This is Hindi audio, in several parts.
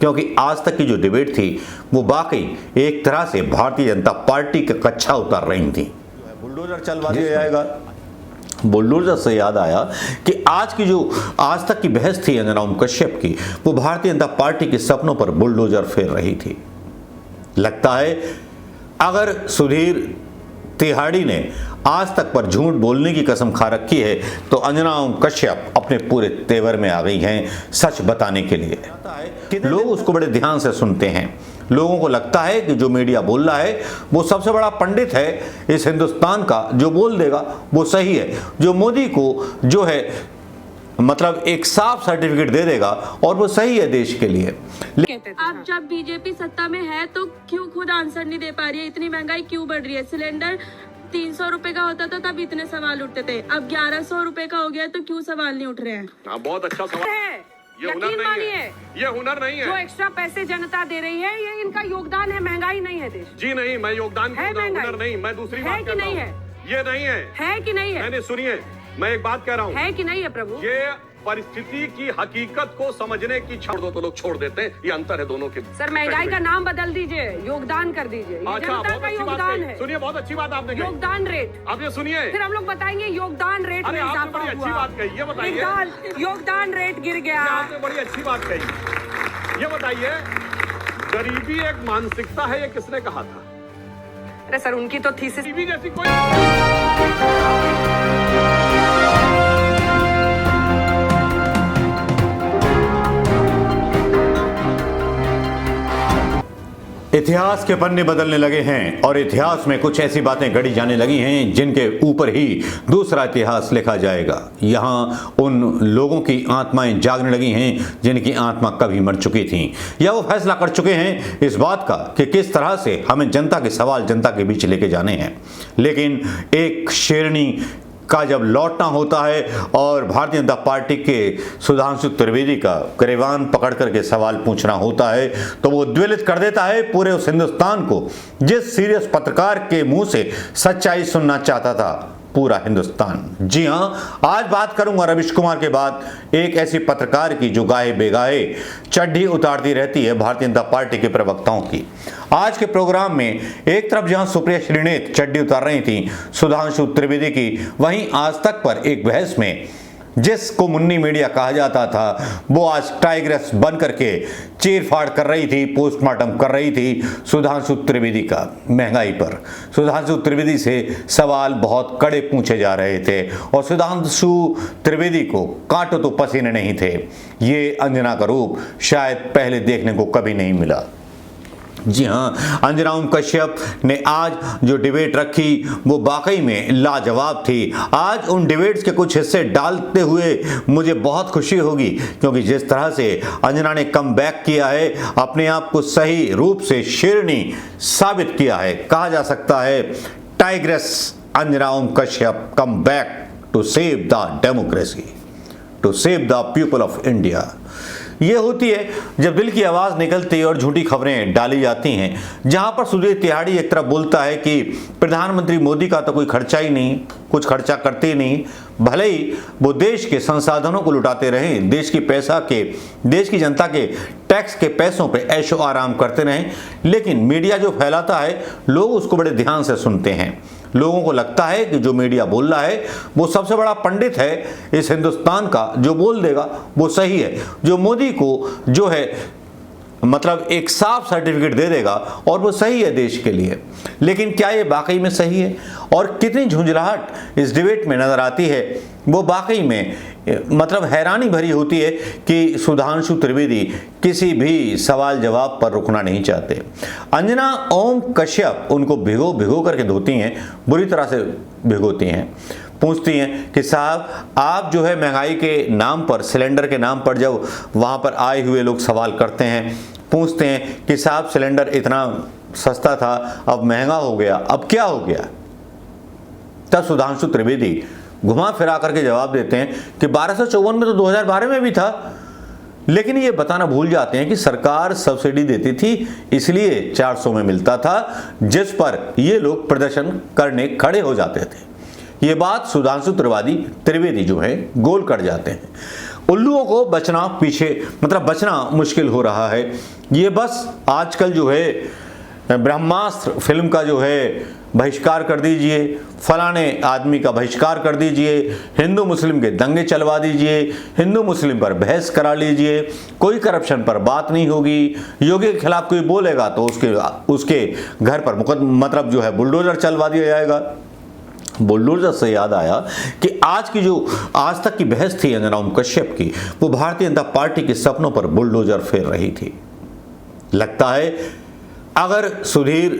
क्योंकि आज तक की जो डिबेट थी वो वाकई एक तरह से भारतीय जनता पार्टी का कच्छा उतार रही थी। बुलडोजर चलवा दिया जाएगा। बुलडोजर से याद आया कि आज तक की बहस थी अंजना ओम कश्यप की, वो भारतीय जनता पार्टी के सपनों पर बुलडोजर फेर रही थी। लगता है अगर सुधीर तिहाड़ी ने आज तक पर झूठ बोलने की कसम खा रखी है तो अंजना ओम कश्यप अपने पूरे तेवर में आ गई हैं सच बताने के लिए। लोग उसको बड़े ध्यान से सुनते हैं। लोगों को लगता है कि जो मीडिया बोल रहा है वो सबसे बड़ा पंडित है इस हिंदुस्तान का, जो बोल देगा वो सही है, जो मोदी को जो है मतलब एक साफ सर्टिफिकेट दे देगा और वो सही है देश के लिए। अब जब बीजेपी सत्ता में है तो क्यों खुद आंसर नहीं दे पा रही है? इतनी महंगाई क्यों बढ़ रही है? सिलेंडर 300 रुपए का होता था तब इतने सवाल उठते थे, अब 1100 रुपए का हो गया तो क्यों सवाल नहीं उठ रहे हैं? बहुत अच्छा सवाल है। ये हुनर नहीं है, ये हुनर नहीं है। जो एक्स्ट्रा पैसे जनता दे रही है ये इनका योगदान है, महंगाई नहीं है देश। जी नहीं, मैं योगदान हुनर नहीं, मैं दूसरी बात कर रहा हूँ। ये नहीं है कि नहीं है? मैंने सुनिए, मैं एक बात कह रहा हूँ, है कि नहीं है प्रभु? ये परिस्थिति की हकीकत को समझने की छोड़ दो तो लोग छोड़ देते हैं, ये अंतर है दोनों के। सर महंगाई का नाम बदल दीजिए, योगदान कर दीजिए। अच्छा, जनता का योगदान है। सुनिए, बहुत अच्छी बात आपने कही, योगदान रेट। आप ये सुनिए, फिर हम लोग बताएंगे योगदान रेट में इजाफा हुआ। अच्छी बात कही, ये बताइए। योगदान रेट गिर गया। आपने बड़ी अच्छी बात कही, ये बताइए, गरीबी एक मानसिकता है, ये किसने कहा था? अरे सर उनकी तो थीसिस जैसी कोई इतिहास के पन्ने बदलने लगे हैं और इतिहास में कुछ ऐसी बातें गढ़ी जाने लगी हैं जिनके ऊपर ही दूसरा इतिहास लिखा जाएगा। यहाँ उन लोगों की आत्माएं जागने लगी हैं जिनकी आत्मा कभी मर चुकी थी, या वो फैसला कर चुके हैं इस बात का कि किस तरह से हमें जनता के सवाल जनता के बीच लेके जाने हैं। लेकिन एक शेरनी का जब लौटना होता है और भारतीय जनता पार्टी के सुधांशु त्रिवेदी का गिरबान पकड़ करके सवाल पूछना होता है तो वो उद्वेलित कर देता है पूरे उस हिंदुस्तान को जिस सीरियस पत्रकार के मुंह से सच्चाई सुनना चाहता था पूरा हिंदुस्तान। जी हां, आज बात करूंगा रविश कुमार के बाद एक ऐसी पत्रकार की जो गाहे बेगाहे चड्ढी उतारती रहती है भारतीय जनता पार्टी के प्रवक्ताओं की। आज के प्रोग्राम में एक तरफ जहां सुप्रिया श्रीनेत चड्ढी उतार रही थी सुधांशु त्रिवेदी की, वहीं आज तक पर एक बहस में जिसको मुन्नी मीडिया कहा जाता था वो आज टाइग्रेस बन करके चीरफाड़ कर रही थी, पोस्टमार्टम कर रही थी सुधांशु त्रिवेदी का महंगाई पर। सुधांशु त्रिवेदी से सवाल बहुत कड़े पूछे जा रहे थे और सुधांशु त्रिवेदी को कांटो तो पसीने नहीं थे। ये अंजना का रूप शायद पहले देखने को कभी नहीं मिला। जी हाँ, अंजना ओम कश्यप ने आज जो डिबेट रखी वो वाकई में लाजवाब थी। आज उन डिबेट्स के कुछ हिस्से डालते हुए मुझे बहुत खुशी होगी क्योंकि जिस तरह से अंजना ने कम बैक किया है, अपने आप को सही रूप से शेरनी साबित किया है। कहा जा सकता है tigress Anjana Om Kashyap come back to save the democracy, to save the people of India. ये होती है जब दिल की आवाज़ निकलती है और झूठी खबरें डाली जाती हैं। जहां पर सुधीर तिहाड़ी एक तरफ बोलता है कि प्रधानमंत्री मोदी का तो कोई खर्चा ही नहीं, कुछ खर्चा करते ही नहीं, भले ही वो देश के संसाधनों को लुटाते रहें, देश की जनता के टैक्स के पैसों पे ऐशो आराम करते रहें, लेकिन मीडिया जो फैलाता है लोग उसको बड़े ध्यान से सुनते हैं। लोगों को लगता है कि जो मीडिया बोल रहा है वो सबसे बड़ा पंडित है इस हिंदुस्तान का, जो बोल देगा वो सही है, जो मोदी को जो है मतलब एक साफ सर्टिफिकेट दे देगा और वो सही है देश के लिए। लेकिन क्या ये वाकई में सही है? और कितनी झुंझलाहट इस डिबेट में नजर आती है वो वाकई में मतलब हैरानी भरी होती है कि सुधांशु त्रिवेदी किसी भी सवाल जवाब पर रुकना नहीं चाहते। अंजना ओम कश्यप उनको भिगो भिगो करके धोती हैं, बुरी तरह से भिगोती हैं। पूछती हैं कि साहब आप जो है महंगाई के नाम पर, सिलेंडर के नाम पर जब वहाँ पर आए हुए लोग सवाल करते हैं, पूछते हैं कि साहब सिलेंडर इतना सस्ता था अब महंगा हो गया, अब क्या हो गया? तब सुधांशु त्रिवेदी घुमा फिरा करके जवाब देते हैं कि 1254 में तो 2012 में भी था, लेकिन ये बताना भूल जाते हैं कि सरकार सब्सिडी देती थी इसलिए 400 में मिलता था, जिस पर ये लोग प्रदर्शन करने खड़े हो जाते थे। ये बात सुधांशु त्रिवेदी जो है गोल कर जाते हैं। उल्लुओं को बचना पीछे बचना मुश्किल हो रहा है। ये बस आजकल जो है ब्रह्मास्त्र फिल्म का जो है बहिष्कार कर दीजिए, फलाने आदमी का बहिष्कार कर दीजिए, हिंदू मुस्लिम के दंगे चलवा दीजिए, हिंदू मुस्लिम पर बहस करा लीजिए, कोई करप्शन पर बात नहीं होगी, योगी के खिलाफ कोई बोलेगा तो उसके घर पर जो है बुलडोजर चलवा दिया जाएगा। बुलडोजर से याद आया कि आज तक की बहस थी अंजनाओं कश्यप की, वो भारतीय जनता पार्टी के सपनों पर बुलडोजर फेर रही थी। लगता है अगर सुधीर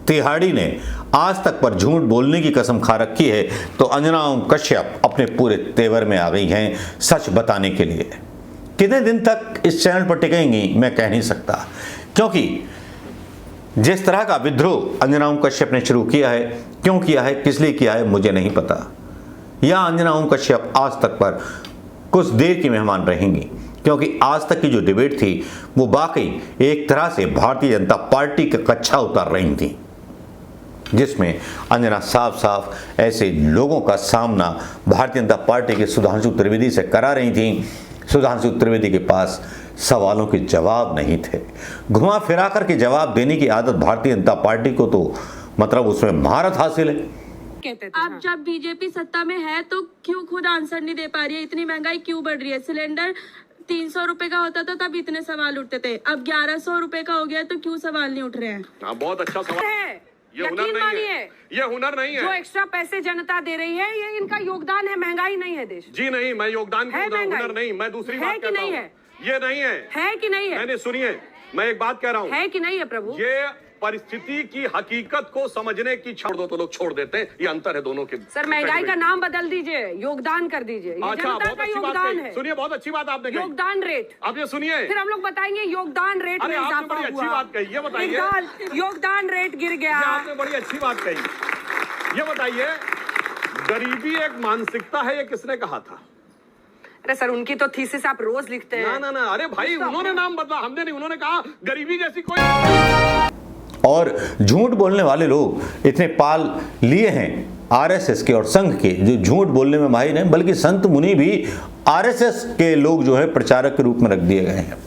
तिहाड़ी ने आज तक पर झूठ बोलने की कसम खा रखी है तो अंजनाओं कश्यप अपने पूरे तेवर में आ गई हैं सच बताने के लिए। कितने दिन तक इस चैनल पर टिकेंगी मैं कह नहीं सकता, क्योंकि जिस तरह का विद्रोह अंजनाओं कश्यप ने शुरू किया है, क्यों किया है, किस लिए किया है, मुझे नहीं पता। या अंजनाओं कश्यप आज तक पर कुछ देर की मेहमान रहेंगी, क्योंकि आज तक की जो डिबेट थी वो वाकई एक तरह से भारतीय जनता पार्टी का कच्छा उतार रही थी, जिसमें अंजना साफ ऐसे लोगों का सामना भारतीय जनता पार्टी के सुधांशु त्रिवेदी से करा रही थी। सुधांशु त्रिवेदी के पास सवालों के जवाब नहीं थे। घुमा फिरा कर के जवाब देने की आदत भारतीय जनता पार्टी को तो उसमें महारत हासिल है। कहते थे अब जब बीजेपी सत्ता में है तो क्यों खुद आंसर नहीं दे पा रही है? इतनी महंगाई क्यों बढ़ रही है? सिलेंडर 300 रुपए का होता था तब इतने सवाल उठते थे, अब 1100 रुपए का हो गया तो क्यों सवाल नहीं उठ रहे हैं? हाँ, बहुत अच्छा सवाल है। ये हुनर यकीन नहीं मानिए, है, ये हुनर नहीं जो है। एक्स्ट्रा पैसे जनता दे रही है ये इनका योगदान है, महंगाई नहीं है देश। जी नहीं, मैं योगदान है की महंगाई? हुनर नहीं, मैं दूसरी है बात कि कहता नहीं हूँ। है? ये नहीं है कि नहीं है? मैंने सुनिए, मैं एक बात कह रहा हूँ, है कि नहीं है प्रभु? ये परिस्थिति की हकीकत को समझने की छोड़ दो तो लोग छोड़ देते हैं, ये अंतर है दोनों के। सर महंगाई का नाम बदल दीजिए, योगदान कर दीजिए। ये अच्छा, जनता बहुत का अच्छी बात योगदान कही। है। सुनिए, बहुत अच्छी बात आपने कही। योगदान रेट, अब ये सुनिए, फिर हम लोग बताएंगे योगदान रेट में अरे आपने इजाफा बड़ी अच्छी हुआ। बात कही, ये बताइए। योगदान रेट गिर गया। ये आपने बड़ी अच्छी बात कही। ये बताइए, गरीबी एक मानसिकता है, ये किसने कहा था? अरे सर उनकी तो थीसिस आप रोज लिखते हैं। ना, अरे भाई उन्होंने नाम बदला, हमने नहीं। उन्होंने कहा गरीबी जैसी कोई। और झूठ बोलने वाले लोग इतने पाल लिए हैं आरएसएस के और संघ के, जो झूठ बोलने में माहिर हैं, बल्कि संत मुनि भी आरएसएस के लोग जो है प्रचारक के रूप में रख दिए गए हैं।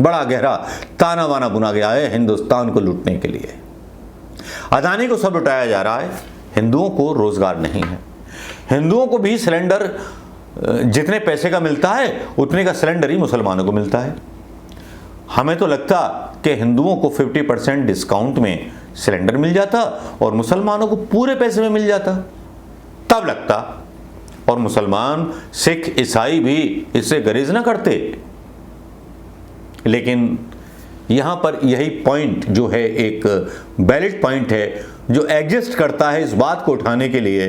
बड़ा गहरा ताना बाना बुना गया है हिंदुस्तान को लूटने के लिए। अदानी को सब लुटाया जा रहा है, हिंदुओं को रोजगार नहीं है। हिंदुओं को भी सिलेंडर जितने पैसे का मिलता है उतने का सिलेंडर ही मुसलमानों को मिलता है। हमें तो लगता कि हिंदुओं को 50% डिस्काउंट में सिलेंडर मिल जाता और मुसलमानों को पूरे पैसे में मिल जाता, तब लगता। और मुसलमान, सिख, ईसाई भी इससे गरेज ना करते। लेकिन यहाँ पर यही पॉइंट जो है, एक वैलिड पॉइंट है, जो एग्जिस्ट करता है इस बात को उठाने के लिए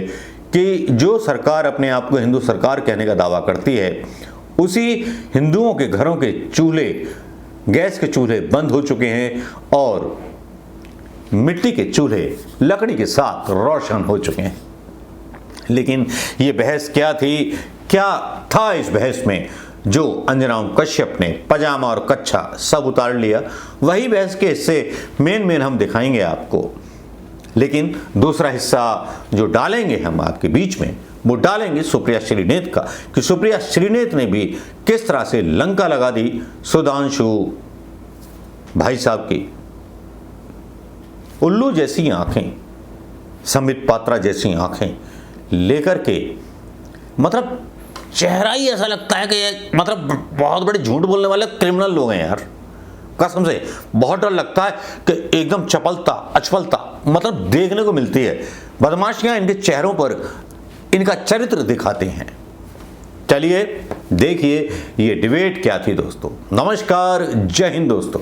कि जो सरकार अपने आप को हिंदू सरकार कहने का दावा करती है, उसी हिंदुओं के घरों के चूल्हे, गैस के चूल्हे बंद हो चुके हैं और मिट्टी के चूल्हे लकड़ी के साथ रोशन हो चुके हैं। लेकिन ये बहस क्या थी, क्या था इस बहस में जो अंजनाओं कश्यप ने पजामा और कच्छा सब उतार लिया? वही बहस के हिस्से मेन हम दिखाएंगे आपको। लेकिन दूसरा हिस्सा जो डालेंगे हम आपके बीच में, वो डालेंगे सुप्रिया श्रीनेत का, कि सुप्रिया श्रीनेत ने भी किस तरह से लंका लगा दी सुधांशु भाई साहब की। उल्लू जैसी आंखें, संबित पात्रा जैसी आंखें लेकर के, चेहरा ही ऐसा लगता है कि बहुत बड़े झूठ बोलने वाले क्रिमिनल लोग हैं यार। कसम से बहुत डर लगता है कि एकदम चपलता अचपलता देखने को मिलती है। बदमाशियां इनके चेहरों पर इनका चरित्र दिखाते हैं। चलिए देखिए ये डिबेट क्या थी दोस्तों। नमस्कार, जय हिंद दोस्तों।